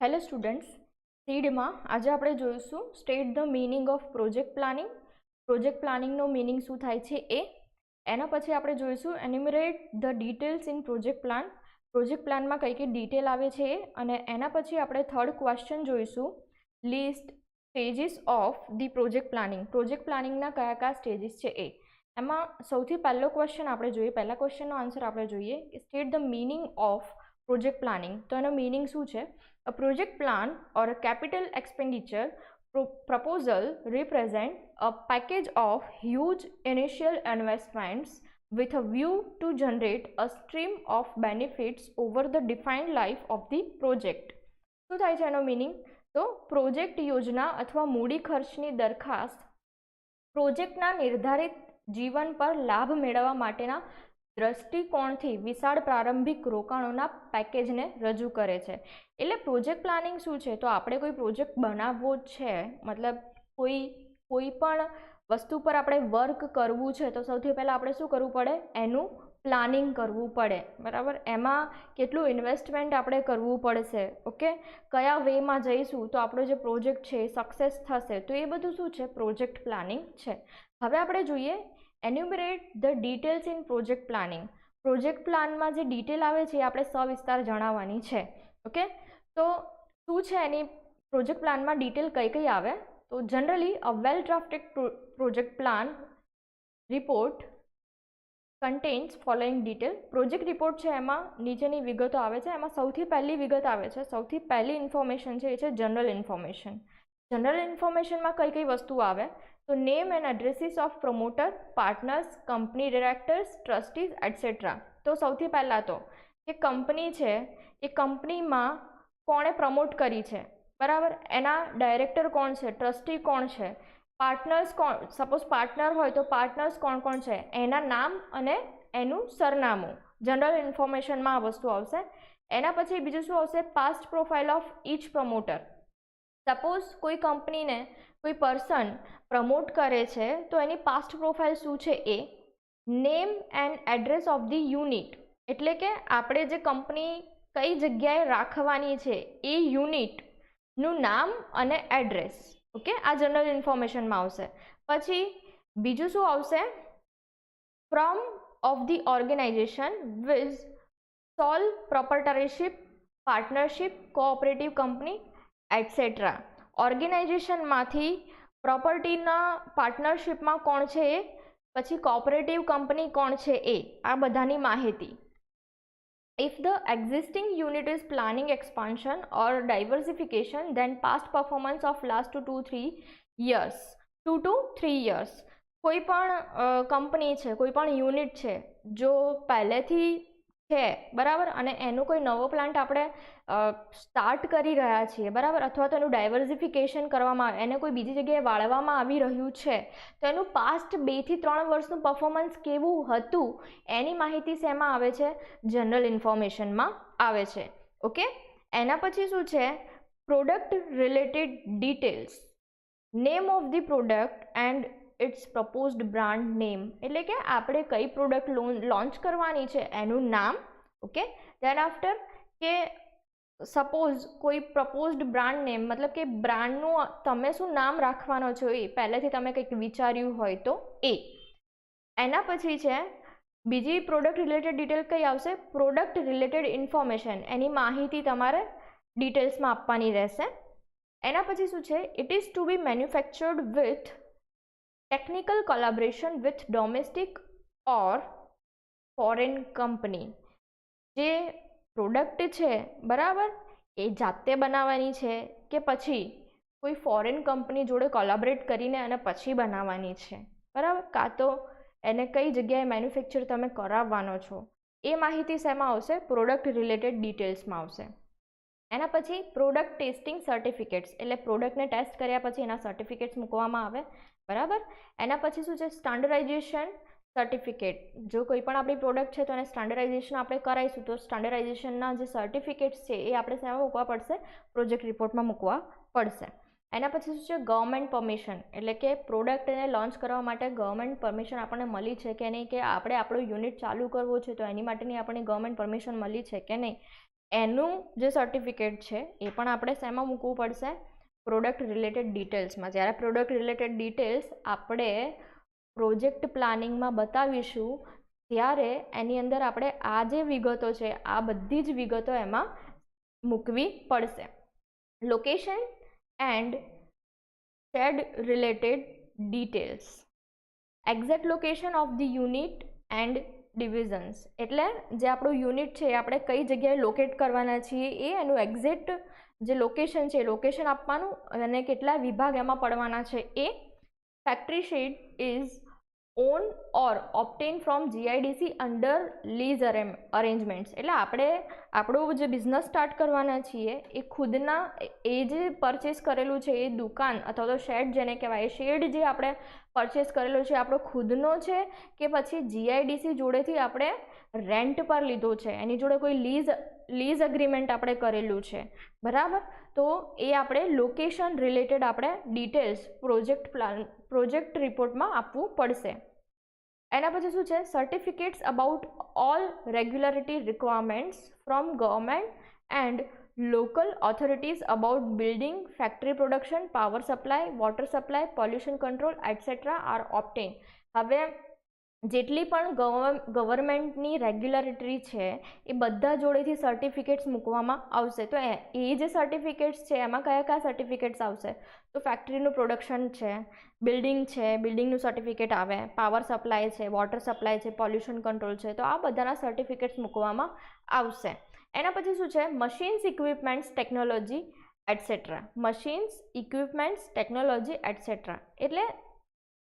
Hello students, સીડમાં આજે આપણે જોઈશું state the meaning of project planning. Project પ્લાનિંગનો મિનિંગ શું થાય છે એ. એના પછી આપણે જોઈશું enumerate the details in project plan. Project પ્લાનમાં કઈ કઈ ડિટેલ આવે છે એ. અને એના પછી આપણે થર્ડ ક્વેશ્ચન જોઈશું list stages of the project planning. Project પ્લાનિંગના કયા કયા સ્ટેજીસ છે એ. એમાં સૌથી પહેલો ક્વેશ્ચન આપણે જોઈએ, પહેલા ક્વેશ્ચનનો આન્સર આપણે જોઈએ કે state the meaning of project planning. તો એનો મિનિંગ શું છે? A project plan or a capital expenditure proposal represents a package of huge initial investments with a view to generate a stream of benefits over the defined life of the project. શું થાય છે એનો meaning? તો project યોજના અથવા મૂડી ખર્ચની દરખાસ્ત પ્રોજેક્ટના નિર્ધારિત જીવન પર લાભ મેળવવા માટેના દ્રષ્ટિકોણથી વિશાળ પ્રારંભિક રોકાણોના પેકેજને રજૂ કરે છે. એટલે પ્રોજેક્ટ પ્લાનિંગ શું છે? તો આપણે કોઈ પ્રોજેક્ટ બનાવવો છે, મતલબ કોઈ પણ વસ્તુ પર આપણે વર્ક કરવું છે, તો સૌથી પહેલાં આપણે શું કરવું પડે? એનું પ્લાનિંગ કરવું પડે, બરાબર. એમાં કેટલું ઇન્વેસ્ટમેન્ટ આપણે કરવું પડશે, ઓકે. કયા વેમાં જઈશું તો આપણો જે પ્રોજેક્ટ છે એ સક્સેસ થશે, તો એ બધું શું છે? પ્રોજેક્ટ પ્લાનિંગ છે. હવે આપણે જોઈએ enumerate the details in project planning. Project પ્લાનમાં જે ડિટેલ આવે છે એ આપણે સવિસ્તાર જણાવવાની છે, ઓકે. તો શું છે એની પ્રોજેક્ટ પ્લાનમાં ડિટેલ કઈ કઈ આવે? તો generally a well drafted project plan report contents following detail. Project report છે એમાં નીચેની વિગતો આવે છે. એમાં સૌથી પહેલી વિગત આવે છે, સૌથી પહેલી ઇન્ફોર્મેશન છે એ છે જનરલ ઇન્ફોર્મેશન. જનરલ ઇન્ફોર્મેશનમાં કઈ કઈ વસ્તુ આવે? તો name and addresses of promoter, partners, company directors, trustees etcetera. તો સૌથી પહેલાં તો કે કંપની છે એ કંપનીમાં કોણે પ્રમોટ કરી છે, બરાબર. એના ડાયરેક્ટર કોણ છે, ટ્રસ્ટી કોણ છે, પાર્ટનર્સ કોણ, સપોઝ પાર્ટનર હોય તો પાર્ટનર્સ કોણ કોણ છે, એના નામ અને એનું સરનામું. જનરલ ઇન્ફોર્મેશનમાં આ વસ્તુ આવશે. એના પછી બીજું શું આવશે? Past profile of each promoter. Suppose કોઈ કંપનીને કોઈ પર્સન પ્રમોટ કરે છે તો એની પાસ્ટ પ્રોફાઇલ શું છે એ. Name and address of the unit, એટલે કે આપણે જે કંપની કઈ જગ્યાએ રાખવાની છે એ યુનિટનું નામ અને એડ્રેસ, ઓકે. આ જનરલ ઇન્ફોર્મેશનમાં આવશે. પછી બીજું શું આવશે? From of the organisation viz sole proprietorship, partnership, cooperative company etcetera. ઓર્ગેનાઇઝેશનમાંથી પ્રોપર્ટીના પાર્ટનરશિપમાં કોણ છે એ, પછી કોઓપરેટિવ કંપની કોણ છે એ, આ બધાની માહિતી. If the existing unit is planning expansion or diversification, then past performance of last 2 to 3 years. 2 to 3 years. કોઈ પણ કંપની છે, કોઈ પણ યુનિટ છે, જો પહેલેથી છે, બરાબર, અને એનો કોઈ નવો પ્લાન્ટ આપણે સ્ટાર્ટ કરી રહ્યા છીએ, બરાબર, અથવા તો એનું ડાયવર્સિફિકેશન કરવામાં આવે, એને કોઈ બીજી જગ્યાએ વાળવામાં આવી રહ્યું છે, તો એનું પાસ્ટ 2 થી 3 વર્ષનું પરફોર્મન્સ કેવું હતું એની માહિતી શેમાં આવે છે? જનરલ ઇન્ફોર્મેશનમાં આવે છે, ઓકે. એના પછી શું છે? Product related details. Name of the product and its proposed brand name, એટલે કે આપણે કઈ પ્રોડક્ટ લોન્ચ કરવાની છે એનું નામ, ઓકે. ધેન આફ્ટર કે સપોઝ કોઈ પ્રપોઝડ બ્રાન્ડ નેમ, મતલબ કે બ્રાન્ડનું તમે શું નામ રાખવાનો છો એ પહેલેથી તમે કંઈક વિચાર્યું હોય તો એ. એના પછી છે બીજી પ્રોડક્ટ રિલેટેડ ડિટેલ કઈ આવશે? પ્રોડક્ટ રિલેટેડ ઇન્ફોર્મેશન, એની માહિતી તમારે ડિટેલ્સમાં આપવાની રહેશે. એના પછી શું છે? It is to be manufactured with technical collaboration with domestic or foreign company. જે પ્રોડક્ટ છે, બરાબર, એ જાતે બનાવવાની છે કે પછી કોઈ ફોરેન કંપની જોડે કોલેબોરેટ કરીને અને પછી બનાવવાની છે, બરાબર, કાં તો એને કઈ જગ્યાએ મેન્યુફેક્ચર તમે કરાવવાનો છો, એ માહિતી શેમાં આવશે? પ્રોડક્ટ રિલેટેડ ડિટેલ્સમાં આવશે. એના પછી પ્રોડક્ટ ટેસ્ટિંગ સર્ટિફિકેટ્સ, એટલે પ્રોડક્ટને ટેસ્ટ કર્યા પછી એના સર્ટિફિકેટ્સ મૂકવામાં આવે, બરાબર. એના પછી શું છે? Standardisation certificate. જો કોઈ પણ આપણી પ્રોડક્ટ છે તો એને સ્ટાન્ડર્ડાઇઝેશન આપણે કરાવીશું તો સ્ટાન્ડર્ડાઇઝેશનના જે સર્ટિફિકેટ્સ છે એ આપણે શેમાં મૂકવા પડશે? પ્રોજેક્ટ રિપોર્ટમાં મૂકવા પડશે. એના પછી શું છે? ગવર્મેન્ટ પરમિશન, એટલે કે પ્રોડક્ટને લોન્ચ કરવા માટે ગવર્મેન્ટ પરમિશન આપણને મળી છે કે નહીં, કે આપણે આપણો યુનિટ ચાલુ કરવો છે તો એની માટેની આપણને ગવર્મેન્ટ પરમિશન મળી છે કે નહીં. એનું જે સર્ટિફિકેટ છે એ પણ આપણે શેમાં મૂકવું પડશે? પ્રોડક્ટ રિલેટેડ ડિટેલ્સમાં. જ્યારે પ્રોડક્ટ રિલેટેડ ડિટેલ્સ આપણે પ્રોજેક્ટ પ્લાનિંગમાં બતાવીશું ત્યારે એની અંદર આપણે આ જે વિગતો છે આ બધી જ વિગતો એમાં મૂકવી પડશે. Location and shade related details. Exact location of the unit and ડિવિઝન્સ. એટલે જે આપણું યુનિટ છે એ આપણે કઈ જગ્યાએ લોકેટ કરવાના છીએ એ એનું એક્ઝેક્ટ જે લોકેશન છે એ લોકેશન આપવાનું અને કેટલા વિભાગ એમાં પડવાના છે એ. Factory shed is own or obtain from GIDC under lease arrangements. એટલે આપણે આપણું જે બિઝનેસ સ્ટાર્ટ કરવાના છીએ એ ખુદના એ જે પરચેસ કરેલું છે એ દુકાન અથવા તો શેડ જેને કહેવાય, શેડ જે આપણે પરચેસ કરેલો છે આપણો ખુદનો છે કે પછી જીઆઈડીસી જોડેથી આપણે રેન્ટ પર લીધો છે, એની જોડે કોઈ લીઝ એગ્રીમેન્ટ આપણે કરેલું છે, બરાબર. તો એ આપણે લોકેશન રિલેટેડ આપણે ડિટેલ્સ પ્રોજેક્ટ રિપોર્ટમાં આપવું પડશે. એના પછી શું છે? Certificates about all regularity requirements from government and local authorities about building, factory production, power supply, water supply, pollution control, etc. are obtained. હવે જેટલી પણ ગવર્મેન્ટની રેગ્યુલરિટી છે એ બધા જોડેથી સર્ટિફિકેટ્સ મૂકવામાં આવશે. તો એ જે સર્ટિફિકેટ્સ છે એમાં કયા કયા સર્ટિફિકેટ્સ આવશે? તો ફેક્ટરીનું પ્રોડક્શન છે, બિલ્ડિંગ છે, બિલ્ડિંગનું સર્ટિફિકેટ આવે, પાવર સપ્લાય છે, વોટર સપ્લાય છે, પોલ્યુશન કંટ્રોલ છે. તો આ બધાના સર્ટિફિકેટ્સ મૂકવામાં આવશે. એના પછી શું છે? Machines, equipments, technology etcetera. Machines, equipments, technology etcetera. એટલે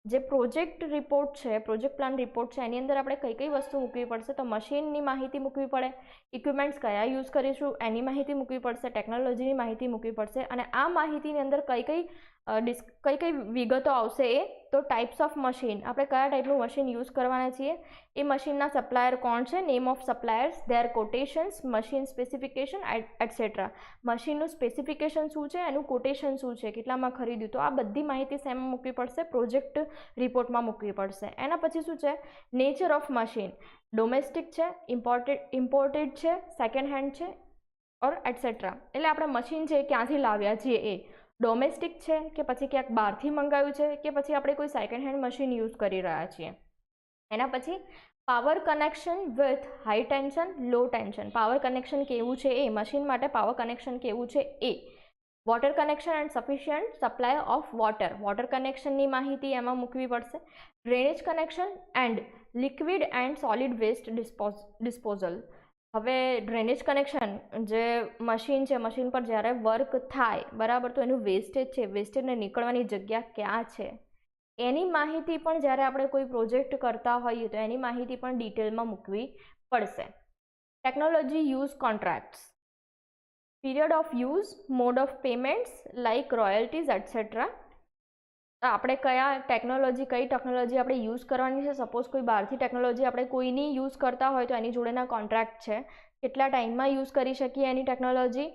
જે પ્રોજેક્ટ રિપોર્ટ છે, પ્રોજેક્ટ પ્લાન રિપોર્ટ છે એની અંદર આપણે કઈ કઈ વસ્તુ મૂકવી પડશે? તો મશીનની માહિતી મૂકવી પડે, ઇક્વિપમેન્ટ્સ કયા યુઝ કરીશું એની માહિતી મૂકવી પડશે, ટેકનોલોજીની માહિતી મૂકવી પડશે. અને આ માહિતીની અંદર કઈ કઈ વિગતો આવશે એ તો ટાઈપ્સ ઓફ મશીન, આપણે કયા ટાઈપનું મશીન યુઝ કરવાના છીએ, એ મશીનના સપ્લાયર કોણ છે, name of suppliers, their quotations, machine specification etcetera. મશીનનું સ્પેસિફિકેશન શું છે, એનું કોટેશન શું છે, કેટલામાં ખરીદ્યું. તો આ બધી માહિતી શેમાં મૂકવી પડશે? પ્રોજેક્ટ રિપોર્ટમાં મૂકવી પડશે. એના પછી શું છે? નેચર ઓફ મશીન, ડોમેસ્ટિક છે, ઇમ્પોર્ટેડ છે, સેકન્ડ હેન્ડ છે ઓર એટસેટ્રા. એટલે આપણે મશીન છે ક્યાંથી લાવ્યા છીએ, એ ડોમેસ્ટિક છે કે પછી ક્યાંક બહારથી મંગાવ્યું છે કે પછી આપણે કોઈ સેકન્ડ હેન્ડ મશીન યુઝ કરી રહ્યા છીએ. એના પછી power connection with high tension, low tension. Power connection કેવું છે એ, મશીન માટે પાવર કનેક્શન કેવું છે એ. Water connection and sufficient supply of water, water કનેક્શનની માહિતી એમાં મૂકવી પડશે. Drainage connection and liquid and solid waste disposal. હવે ડ્રેનેજ કનેક્શન જે મશીન છે, મશીન પર જ્યારે વર્ક થાય બરાબર, તો એનું વેસ્ટેજ છે, વેસ્ટેજને નીકળવાની જગ્યા ક્યાં છે એની માહિતી પણ જ્યારે આપણે કોઈ પ્રોજેક્ટ કરતા હોઈએ તો એની માહિતી પણ ડિટેલમાં મૂકવી પડશે. Technology use contracts, period of use, mode of payments like royalties etcetera. આપણે કઈ ટેકનોલોજી આપણે યુઝ કરવાની છે. સપોઝ કોઈ બહારથી ટેકનોલોજી આપણે કોઈની યુઝ કરતા હોય તો એની જોડેના કોન્ટ્રાક્ટ છે, કેટલા ટાઈમમાં યુઝ કરી શકીએ એની ટેકનોલોજી,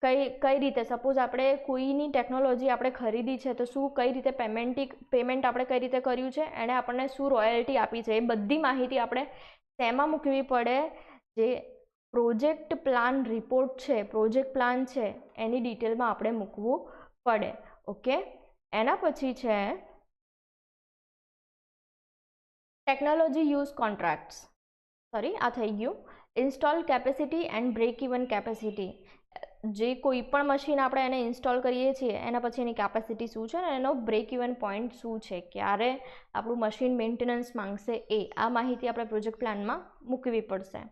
કઈ રીતે. સપોઝ આપણે કોઈની ટેકનોલોજી આપણે ખરીદી છે તો કઈ રીતે પેમેન્ટ આપણે કઈ રીતે કર્યું છે, એણે આપણને શું રોયલ્ટી આપી છે, એ બધી માહિતી આપણે શેમાં મૂકવી પડે? જે પ્રોજેક્ટ પ્લાન રિપોર્ટ છે, પ્રોજેક્ટ પ્લાન છે એની ડિટેલમાં આપણે મૂકવું પડે. ઓકે. એના પછી છે ટેકનોલોજી યુઝ કોન્ટ્રાક્ટ્સ, આ થઈ ગયું. Install capacity and break even capacity. જે કોઈ પણ મશીન આપણે એને ઇન્સ્ટોલ કરીએ છીએ એના પછી એની કેપેસિટી શું છે અને એનો બ્રેક ઇવન પોઈન્ટ શું છે, ક્યારે આપણું મશીન મેન્ટેનન્સ માંગશે, આ માહિતી આપણે પ્રોજેક્ટ પ્લાનમાં મૂકવી પડશે.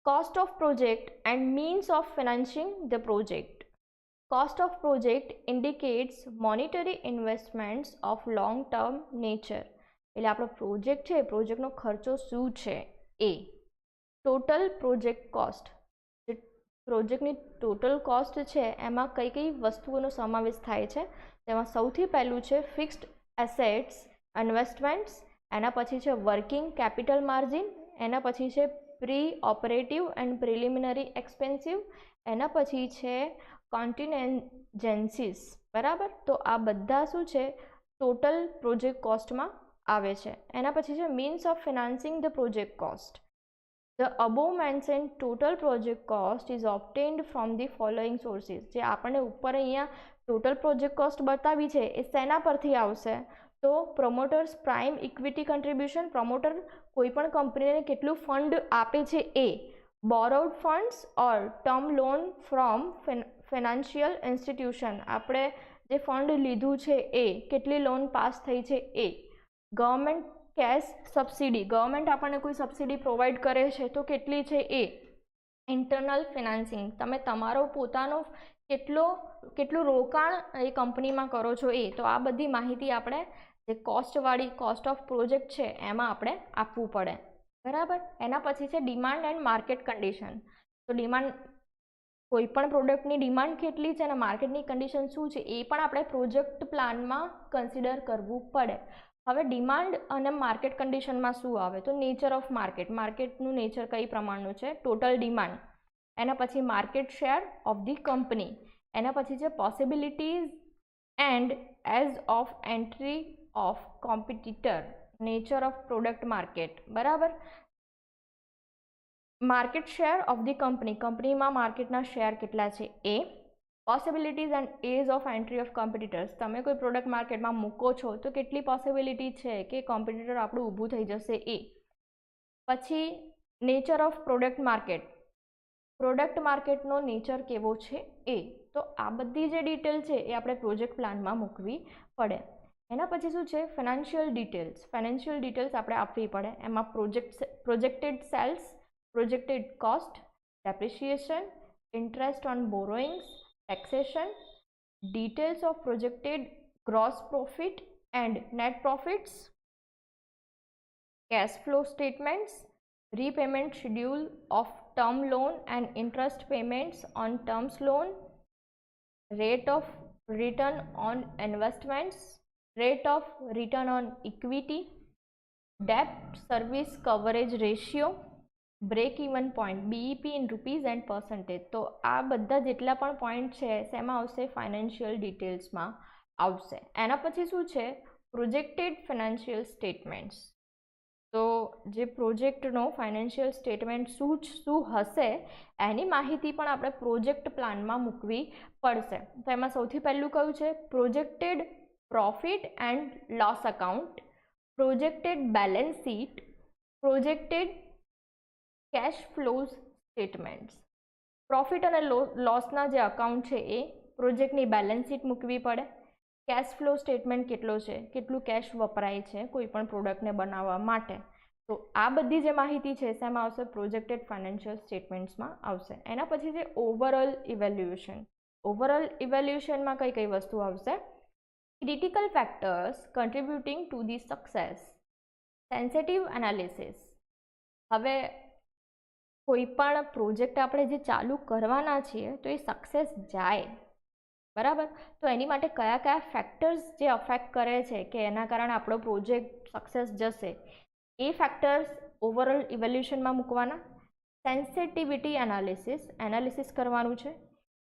Cost of project and means of financing the project. Cost of project indicates monetary investments of long term nature. એટલે આપણો પ્રોજેક્ટ છે, પ્રોજેક્ટનો ખર્ચો શું છે એ. ટોટલ પ્રોજેક્ટ કોસ્ટ, જે પ્રોજેક્ટની ટોટલ કોસ્ટ છે એમાં કઈ કઈ વસ્તુઓનો સમાવેશ થાય છે તેમાં સૌથી પહેલું છે ફિક્સ્ડ એસેટ્સ, ઇન્વેસ્ટમેન્ટ્સ. એના પછી છે વર્કિંગ કેપિટલ માર્જિન. એના પછી છે pre operative and preliminary expensive. એના પછી છે કોન્ટિન્જન્સીસ, બરાબર. તો આ બધા શું છે ટોટલ પ્રોજેક્ટ કોસ્ટમાં આવે છે. એના પછી છે means of financing the project cost. The above mentioned total project cost is obtained from the following sources. જે આપણને ઉપર અહીંયા ટોટલ પ્રોજેક્ટ કોસ્ટ બતાવી છે એ શેના પરથી આવશે? તો promoters prime equity contribution, promoter કોઈ પણ કંપનીને કેટલું ફંડ આપે છે એ, borrowed funds or term loan from financial institution, આપણે જે ફંડ લીધું છે એ, કેટલી લોન પાસ થઈ છે એ, ગવર્મેન્ટ કેશ સબસિડી, ગવર્મેન્ટ આપણને કોઈ સબસિડી પ્રોવાઈડ કરે છે તો કેટલી છે એ, ઇન્ટરનલ ફિનાન્સિંગ, તમે તમારો પોતાનો કેટલું રોકાણ એ કંપનીમાં કરો છો એ. તો આ બધી માહિતી આપણે જે કોસ્ટવાળી કોસ્ટ ઓફ પ્રોજેક્ટ છે એમાં આપણે આપવું પડે, બરાબર. એના પછી છે ડિમાન્ડ એન્ડ માર્કેટ કન્ડિશન. તો ડિમાન્ડ, કોઈ પણ પ્રોડક્ટની ડિમાન્ડ કેટલી છે અને માર્કેટની કન્ડિશન શું છે એ પણ આપણે પ્રોજેક્ટ પ્લાનમાં કન્સિડર કરવું પડે. હવે ડિમાન્ડ અને માર્કેટ કન્ડિશનમાં શું આવે? તો નેચર ઓફ માર્કેટ, માર્કેટનું નેચર કઈ પ્રમાણનું છે, ટોટલ ડિમાન્ડ. એના પછી market share of the company. એના પછી છે possibilities and ease of entry of competitor, nature of product market, બરાબર. Market share of the company, કંપનીમાં માર્કેટના શેર કેટલા છે એ, possibilities and ease of entry of competitors, તમે કોઈ પ્રોડક્ટ માર્કેટમાં મૂકો છો તો કેટલી પોસિબિલિટી છે કે કોમ્પિટિટર આપણું ઊભું થઈ જશે એ. પછી nature of product market, product માર્કેટનો નેચર કેવો છે એ. તો આ બધી જે ડિટેલ છે એ આપણે પ્રોજેક્ટ પ્લાનમાં મૂકવી પડે. એના પછી શું છે? ફાઇનાન્શિયલ ડિટેલ્સ, ફાઇનાન્શિયલ ડિટેલ્સ આપણે આપવી પડે. એમાં projected sales, projected cost, depreciation, interest on borrowings, taxation, details of projected gross profit and net profits, cash flow statements, repayment schedule of term loan and interest payments on terms loan, rate of return on investments, rate of return on equity, debt service coverage ratio, break even point, BEP in rupees and percentage. તો આ બધા જેટલા પણ point છે શેમાં આવશે? Financial ડિટેલ્સમાં આવશે. એના પછી શું છે? Projected financial statements. તો જે પ્રોજેક્ટનો ફાઇનાન્શિયલ સ્ટેટમેન્ટ શું હશે એની માહિતી પણ આપણે પ્રોજેક્ટ પ્લાનમાં મૂકવી પડશે. તો એમાં સૌથી પહેલું કયું છે? Projected profit and loss account, projected balance sheet, projected cash flows statements. Profit અને લોસના જે અકાઉન્ટ છે એ, પ્રોજેક્ટની બેલેન્સ શીટ મૂકવી પડે, કેશ ફ્લો સ્ટેટમેન્ટ કેટલો છે, કેટલું કેશ વપરાય છે કોઈ પણ પ્રોડક્ટને બનાવવા માટે. તો આ બધી જે માહિતી છે શેમાં આવશે? પ્રોજેક્ટેડ ફાઇનાન્શિયલ સ્ટેટમેન્ટ્સમાં આવશે. એના પછી છે ઓવરઓલ ઇવેલ્યુએશન. ઓવરઓલ ઇવેલ્યુએશનમાં કઈ કઈ વસ્તુ આવશે? Critical factors કન્ટ્રીબ્યુટિંગ to the success, sensitive analysis. હવે કોઈ પણ પ્રોજેક્ટ આપણે જે ચાલુ કરવાના છીએ તો એ સક્સેસ જાય, બરાબર. તો એની માટે કયા કયા ફેક્ટર્સ જે અફેક્ટ કરે છે કે એના કારણે આપણો પ્રોજેક્ટ સક્સેસ જશે એ ફેક્ટર્સ ઓવરઓલ ઇવેલ્યુએશનમાં મૂકવાના. સેન્સિટિવિટી એનાલિસિસ કરવાનું છે.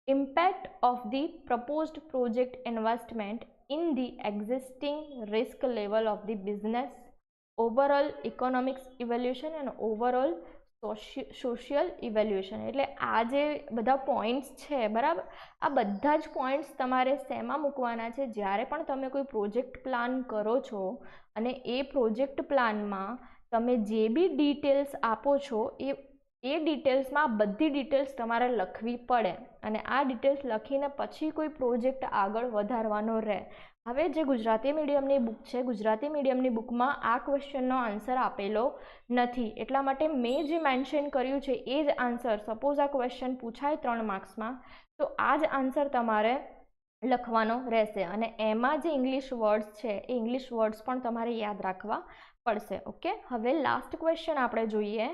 Impact of the proposed project investment in the existing risk level of the business, overall economics evaluation અને ઓવરઓલ સોશિયલ ઇવેલ્યુએશન. એટલે આ જે બધા પોઈન્ટ્સ છે, બરાબર, આ બધા જ પોઈન્ટ્સ તમારે શેમાં મૂકવાના છે? જ્યારે પણ તમે કોઈ પ્રોજેક્ટ પ્લાન કરો છો અને એ પ્રોજેક્ટ પ્લાનમાં તમે જે બી ડિટેલ્સ આપો છો એ ડિટેલ્સમાં બધી ડિટેલ્સ તમારે લખવી પડે અને આ ડિટેલ્સ લખીને પછી કોઈ પ્રોજેક્ટ આગળ વધારવાનો રહે. હવે જે ગુજરાતી મીડિયમની બુક છે, ગુજરાતી મીડિયમની બુકમાં આ ક્વેશ્ચનનો આન્સર આપેલો નથી, એટલા માટે મેં જે મેન્શન કર્યું છે એ જ આન્સર. સપોઝ આ ક્વેશ્ચન પૂછાય 3 માર્ક્સમાં તો આ જ આન્સર તમારે લખવાનો રહેશે અને એમાં જે ઇંગ્લિશ વર્ડ્સ છે એ ઇંગ્લિશ વર્ડ્સ પણ તમારે યાદ રાખવા પડશે. ઓકે, હવે લાસ્ટ ક્વેશ્ચન આપણે જોઈએ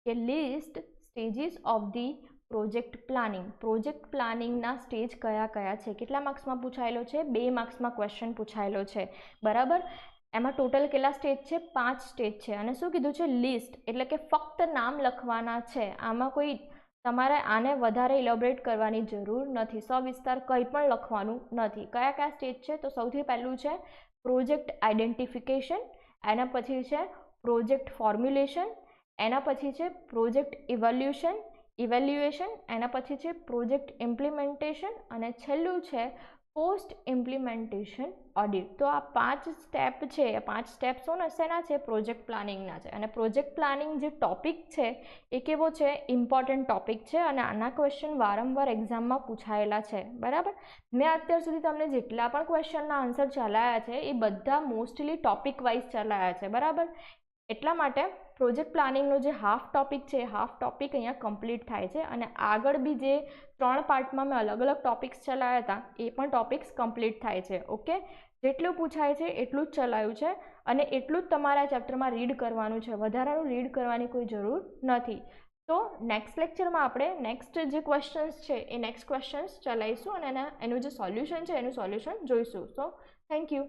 કે list stages of the project planning. Project પ્લાનિંગના સ્ટેજ કયા કયા છે? કેટલા માર્ક્સમાં પૂછાયેલો છે? 2 માર્ક્સમાં ક્વેશ્ચન પૂછાયેલો છે, બરાબર. એમાં ટોટલ કેટલા સ્ટેજ છે? 5 સ્ટેજ છે. અને શું કીધું છે? લિસ્ટ, એટલે કે ફક્ત નામ લખવાના છે. આમાં કોઈ તમારે આને વધારે ઇલોબરેટ કરવાની જરૂર નથી, સવિસ્તાર કંઈ પણ લખવાનું નથી. કયા કયા સ્ટેજ છે? તો સૌથી પહેલું છે પ્રોજેક્ટ આઈડેન્ટિફિકેશન, એના પછી છે પ્રોજેક્ટ ફોર્મ્યુલેશન, એના પછી છે પ્રોજેક્ટ ઇવેલ્યુએશન, એના પછી છે પ્રોજેક્ટ ઇમ્પ્લિમેન્ટેશન, અને છેલ્લું છે પોસ્ટ ઇમ્પ્લિમેન્ટેશન ઓડિટ. તો આ 5 સ્ટેપ છે, આ 5 સ્ટેપ શેના છે? પ્રોજેક્ટ પ્લાનિંગના છે. અને પ્રોજેક્ટ પ્લાનિંગ જે ટોપિક છે એ કેવો છે? ઇમ્પોર્ટન્ટ ટોપિક છે, અને આના ક્વેશ્ચન વારંવાર એક્ઝામમાં પૂછાયેલા છે. બરાબર, મેં અત્યાર સુધી તમને જેટલા પણ ક્વેશ્ચનના આન્સર ચલાવ્યા છે એ બધા મોસ્ટલી ટોપિક વાઇઝ ચલાવ્યા છે. બરાબર, એટલા માટે પ્રોજેક્ટ પ્લાનિંગનો જે હાફ ટોપિક છે હાફ ટોપિક અહીંયા કમ્પ્લીટ થાય છે, અને આગળ બી જે 3 પાર્ટમાં મેં અલગ અલગ ટોપિક્સ ચલાવ્યા હતા એ પણ ટોપિક્સ કમ્પ્લીટ થાય છે. ઓકે, જેટલું પૂછાય છે એટલું જ ચલાવ્યું છે, અને એટલું જ તમારા ચેપ્ટરમાં રીડ કરવાનું છે, વધારાનું રીડ કરવાની કોઈ જરૂર નથી. તો નેક્સ્ટ લેક્ચરમાં આપણે નેક્સ્ટ જે ક્વેશ્ચન્સ છે એ નેક્સ્ટ ક્વેશ્ચન્સ ચલાવીશું, અને એનું જે સોલ્યુશન છે એનું સોલ્યુશન જોઈશું. So thank you.